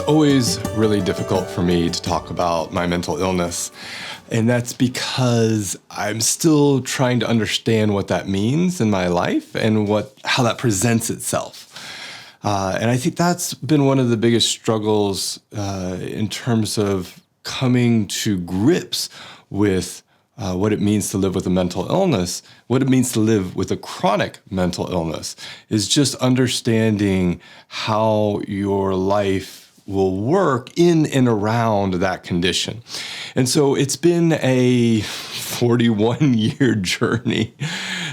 always really difficult for me to talk about my mental illness. And that's because I'm still trying to understand what that means in my life and how that presents itself. And I think that's been one of the biggest struggles in terms of coming to grips with what it means to live with a mental illness, what it means to live with a chronic mental illness, is just understanding how your life will work in and around that condition. And so it's been a 41-year journey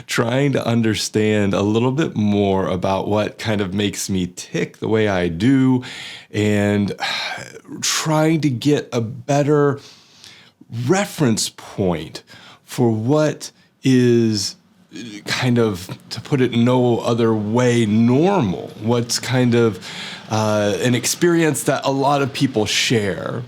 trying to understand a little bit more about what kind of makes me tick the way I do, and trying to get a better reference point for what is kind of, to put it no other way, normal. What's kind of an experience that a lot of people share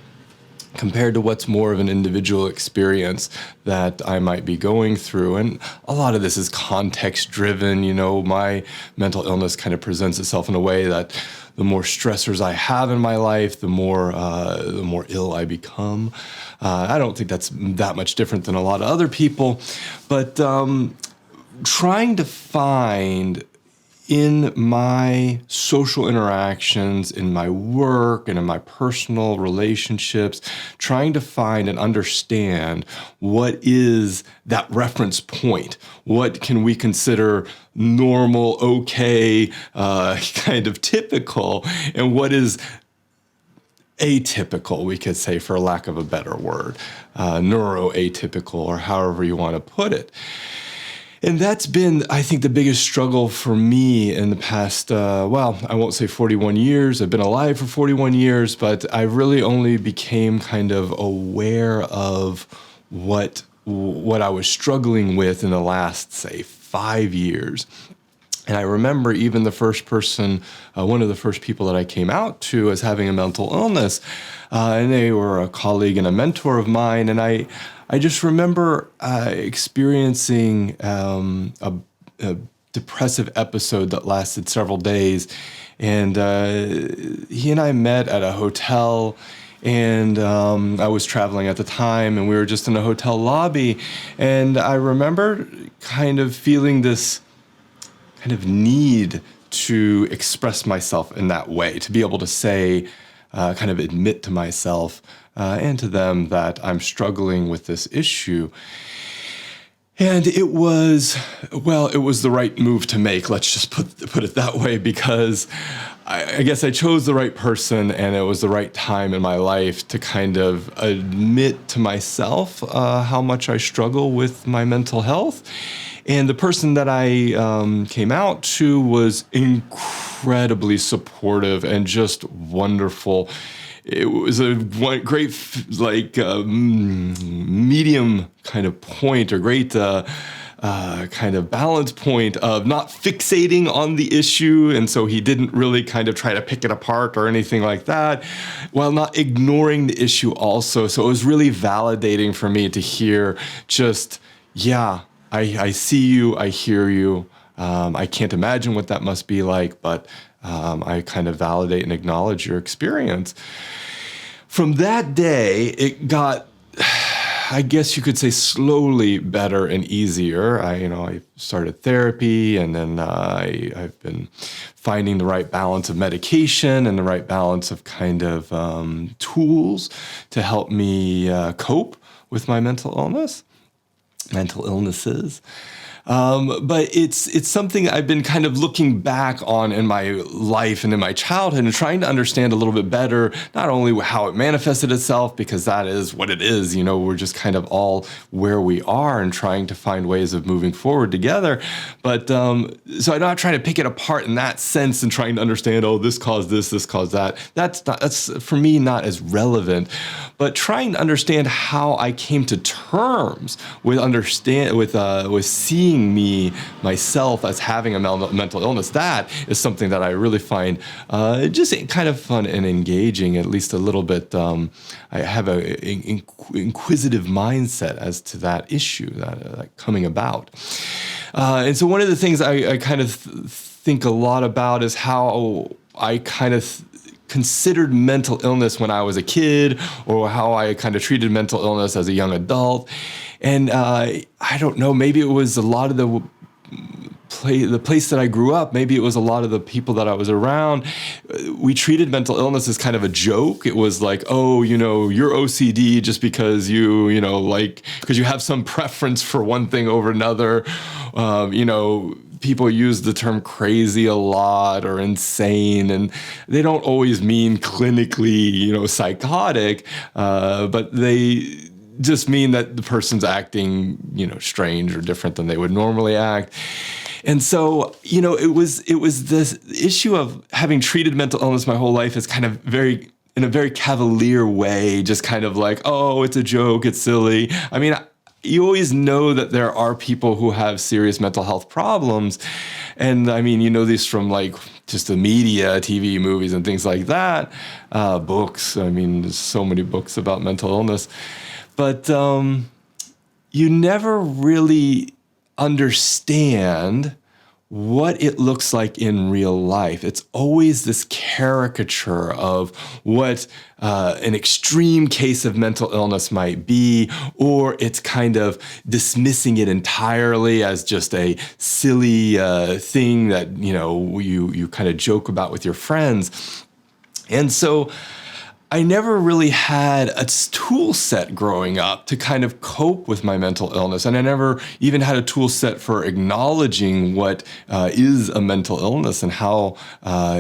compared to what's more of an individual experience that I might be going through. And a lot of this is context driven. You know, my mental illness kind of presents itself in a way that the more stressors I have in my life, the more ill I become. I don't think that's that much different than a lot of other people, but trying to find in my social interactions, in my work, and in my personal relationships, trying to find and understand what is that reference point. What can we consider normal, okay, kind of typical, and what is atypical, we could say, for lack of a better word, neuroatypical, or however you want to put it. And that's been, I think, the biggest struggle for me in the past, I won't say 41 years. I've been alive for 41 years, but I really only became kind of aware of what I was struggling with in the last, say, 5 years. And I remember even the first person, one of the first people that I came out to as having a mental illness, and they were a colleague and a mentor of mine, and I just remember experiencing a depressive episode that lasted several days. And he and I met at a hotel, and I was traveling at the time, and we were just in a hotel lobby. And I remember kind of feeling this kind of need to express myself in that way, to be able to say, kind of admit to myself and to them that I'm struggling with this issue. And it was the right move to make. Let's just put it that way, because I guess I chose the right person, and it was the right time in my life to kind of admit to myself how much I struggle with my mental health. And the person that I came out to was incredibly supportive and just wonderful. It was a great, medium kind of point, or great kind of balance point of not fixating on the issue. And so he didn't really kind of try to pick it apart or anything like that, while not ignoring the issue also. So it was really validating for me to hear just, yeah, I see you, I hear you. I can't imagine what that must be like, but I kind of validate and acknowledge your experience. From that day, it got, I guess you could say, slowly better and easier. I started therapy, and then I've been finding the right balance of medication and the right balance of kind of tools to help me cope with my mental illnesses. But it's something I've been kind of looking back on in my life and in my childhood, and trying to understand a little bit better, not only how it manifested itself, because that is what it is. You know, we're just kind of all where we are and trying to find ways of moving forward together. But so I'm not trying to pick it apart in that sense and trying to understand, this caused this caused that. That's for me not as relevant. But trying to understand how I came to terms with seeing myself as having a mental illness, that is something that I really find just kind of fun and engaging, at least a little bit. I have an inquisitive mindset as to that issue that coming about. And so one of the things I kind of think a lot about is how I kind of considered mental illness when I was a kid, or how I kind of treated mental illness as a young adult. And I don't know, maybe it was a lot of the place that I grew up, maybe it was a lot of the people that I was around. We treated mental illness as kind of a joke. It was like, oh, you're OCD just because because you have some preference for one thing over another. People use the term crazy a lot, or insane, and they don't always mean clinically, psychotic, but they just mean that the person's acting, strange or different than they would normally act. And so, it was this issue of having treated mental illness my whole life as kind of in a very cavalier way, just kind of like, oh, it's a joke, it's silly. I mean, you always know that there are people who have serious mental health problems. And I mean, this from like just the media, TV, movies, and things like that, books. I mean, there's so many books about mental illness. But you never really understand what it looks like in real life. It's always this caricature of what an extreme case of mental illness might be, or it's kind of dismissing it entirely as just a silly thing that you kind of joke about with your friends. And so I never really had a tool set growing up to kind of cope with my mental illness. And I never even had a tool set for acknowledging what is a mental illness and how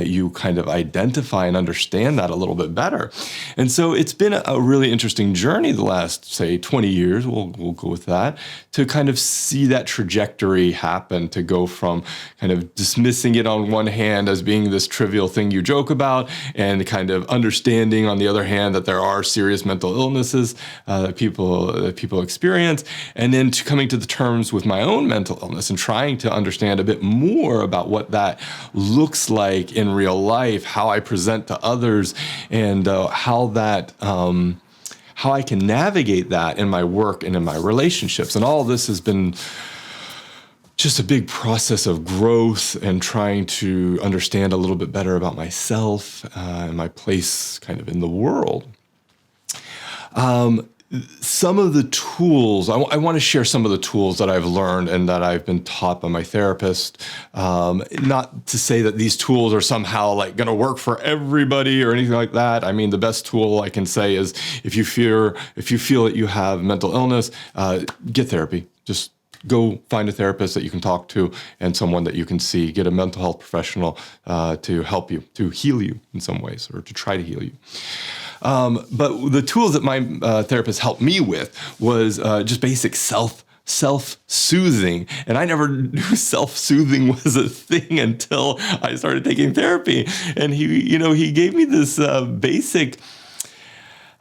you kind of identify and understand that a little bit better. And so it's been a really interesting journey the last, say, 20 years, we'll go with that, to kind of see that trajectory happen, to go from kind of dismissing it on one hand as being this trivial thing you joke about, and kind of understanding on the other hand that there are serious mental illnesses that people experience, and then to coming to the terms with my own mental illness and trying to understand a bit more about what that looks like in real life, how I present to others, and how I can navigate that in my work and in my relationships. And all this has been just a big process of growth and trying to understand a little bit better about myself and my place kind of in the world. Some of the tools, I want to share some of the tools that I've learned and that I've been taught by my therapist. Not to say that these tools are somehow like going to work for everybody or anything like that. I mean, the best tool I can say is if you feel that you have mental illness, get therapy. Just go find a therapist that you can talk to and someone that you can see. Get a mental health professional to help you, to heal you in some ways, or to try to heal you. But the tools that my therapist helped me with was just basic self-soothing. And I never knew self-soothing was a thing until I started taking therapy. And he gave me this basic,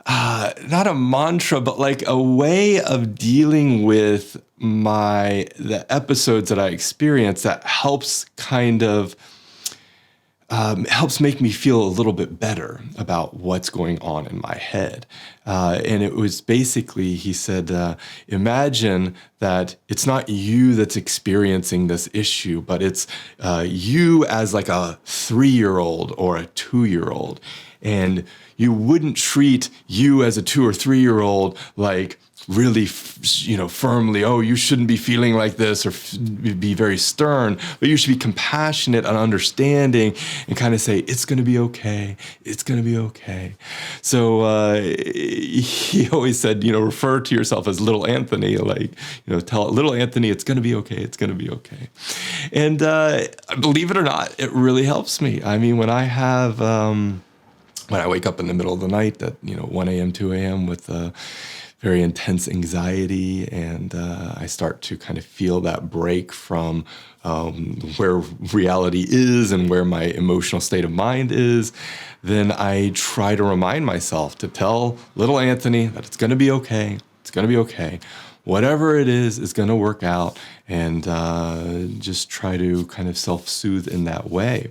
not a mantra, but like a way of dealing with the episodes that I experience that helps kind of helps make me feel a little bit better about what's going on in my head. And it was basically, he said, imagine that it's not you that's experiencing this issue, but it's you as like a 3-year-old or a 2-year-old. And you wouldn't treat you as a 2 or 3-year-old like really, firmly, oh, you shouldn't be feeling like this, or be very stern, but you should be compassionate and understanding and kind of say, it's going to be okay. It's going to be okay. So he always said, refer to yourself as little Anthony, like, tell little Anthony, it's going to be okay. It's going to be okay. And believe it or not, it really helps me. I mean, when I wake up in the middle of the night at 1 a.m., 2 a.m. with very intense anxiety, and I start to kind of feel that break from where reality is and where my emotional state of mind is, then I try to remind myself to tell little Anthony that it's going to be okay. It's going to be okay. Whatever it is going to work out, and just try to kind of self-soothe in that way.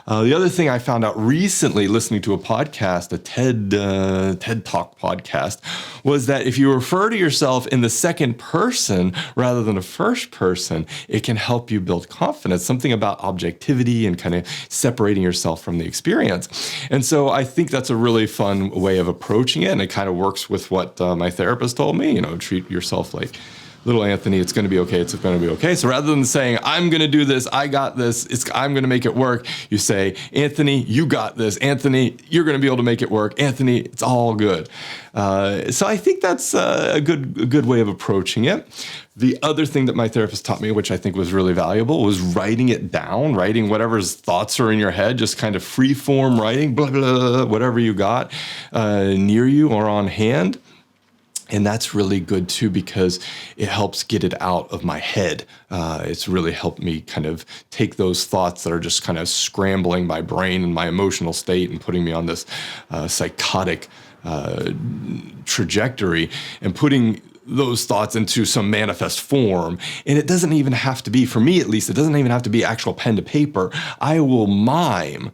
The other thing I found out recently listening to a podcast, a TED Talk podcast, was that if you refer to yourself in the second person rather than a first person, it can help you build confidence, something about objectivity and kind of separating yourself from the experience. And so I think that's a really fun way of approaching it. And it kind of works with what my therapist told me, treat yourself like little Anthony, it's going to be okay. It's going to be okay. So rather than saying, I'm going to do this, I got this, I'm going to make it work, you say, Anthony, you got this. Anthony, you're going to be able to make it work. Anthony, it's all good. So I think that's a good way of approaching it. The other thing that my therapist taught me, which I think was really valuable, was writing it down, writing whatever's thoughts are in your head, just kind of free form writing, blah, blah, blah, whatever you got near you or on hand. And that's really good too, because it helps get it out of my head. It's really helped me kind of take those thoughts that are just kind of scrambling my brain and my emotional state and putting me on this psychotic trajectory and putting those thoughts into some manifest form. And it doesn't even have to be, for me at least, it doesn't even have to be actual pen to paper. I will mime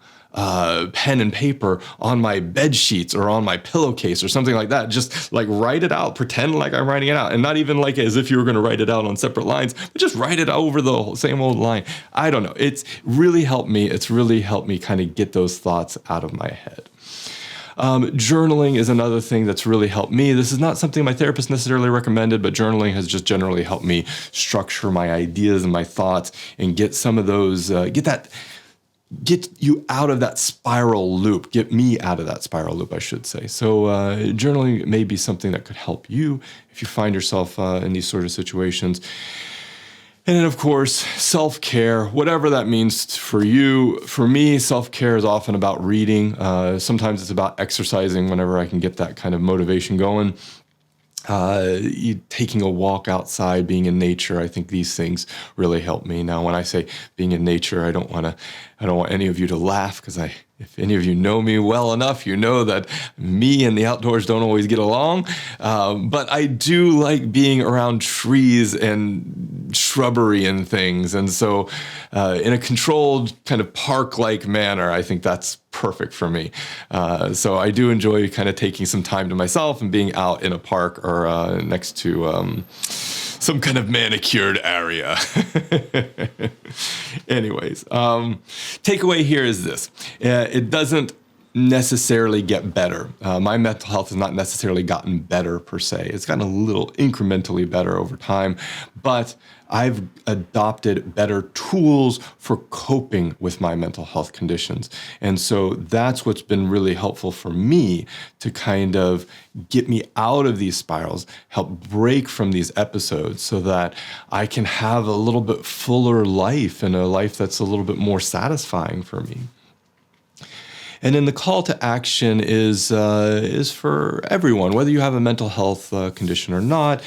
pen and paper on my bed sheets or on my pillowcase or something like that. Just like write it out, pretend like I'm writing it out, and not even like as if you were going to write it out on separate lines, but just write it over the same old line. I don't know. It's really helped me. It's really helped me kind of get those thoughts out of my head. Journaling is another thing that's really helped me. This is not something my therapist necessarily recommended, but journaling has just generally helped me structure my ideas and my thoughts and get some of those, get you out of that spiral loop, get me out of that spiral loop, I should say. So journaling may be something that could help you if you find yourself in these sort of situations. And then, of course, self-care, whatever that means for you. For me, self-care is often about reading. Sometimes it's about exercising whenever I can get that kind of motivation going. Taking a walk outside, being in nature, I think these things really help me. Now, when I say being in nature, I don't want any of you to laugh, because if any of you know me well enough, you know that me and the outdoors don't always get along. But I do like being around trees and shrubbery and things. And so in a controlled kind of park-like manner, I think that's perfect for me. So I do enjoy kind of taking some time to myself and being out in a park or next to some kind of manicured area. Anyways, takeaway here is this. It doesn't necessarily get better. My mental health has not necessarily gotten better per se. It's gotten a little incrementally better over time, but I've adopted better tools for coping with my mental health conditions. And so that's what's been really helpful for me to kind of get me out of these spirals, help break from these episodes so that I can have a little bit fuller life and a life that's a little bit more satisfying for me. And then the call to action is for everyone, whether you have a mental health condition or not.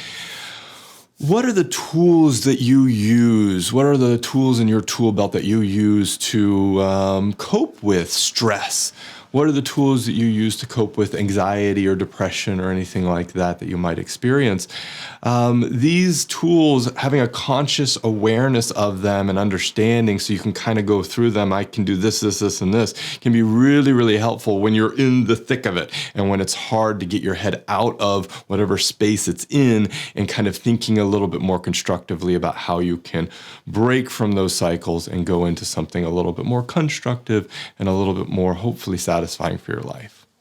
What are the tools that you use? What are the tools in your tool belt that you use to cope with stress? What are the tools that you use to cope with anxiety or depression or anything like that you might experience? These tools, having a conscious awareness of them and understanding so you can kind of go through them, I can do this, this, this, and this, can be really, really helpful when you're in the thick of it and when it's hard to get your head out of whatever space it's in and kind of thinking a little bit more constructively about how you can break from those cycles and go into something a little bit more constructive and a little bit more hopefully satisfying for your life.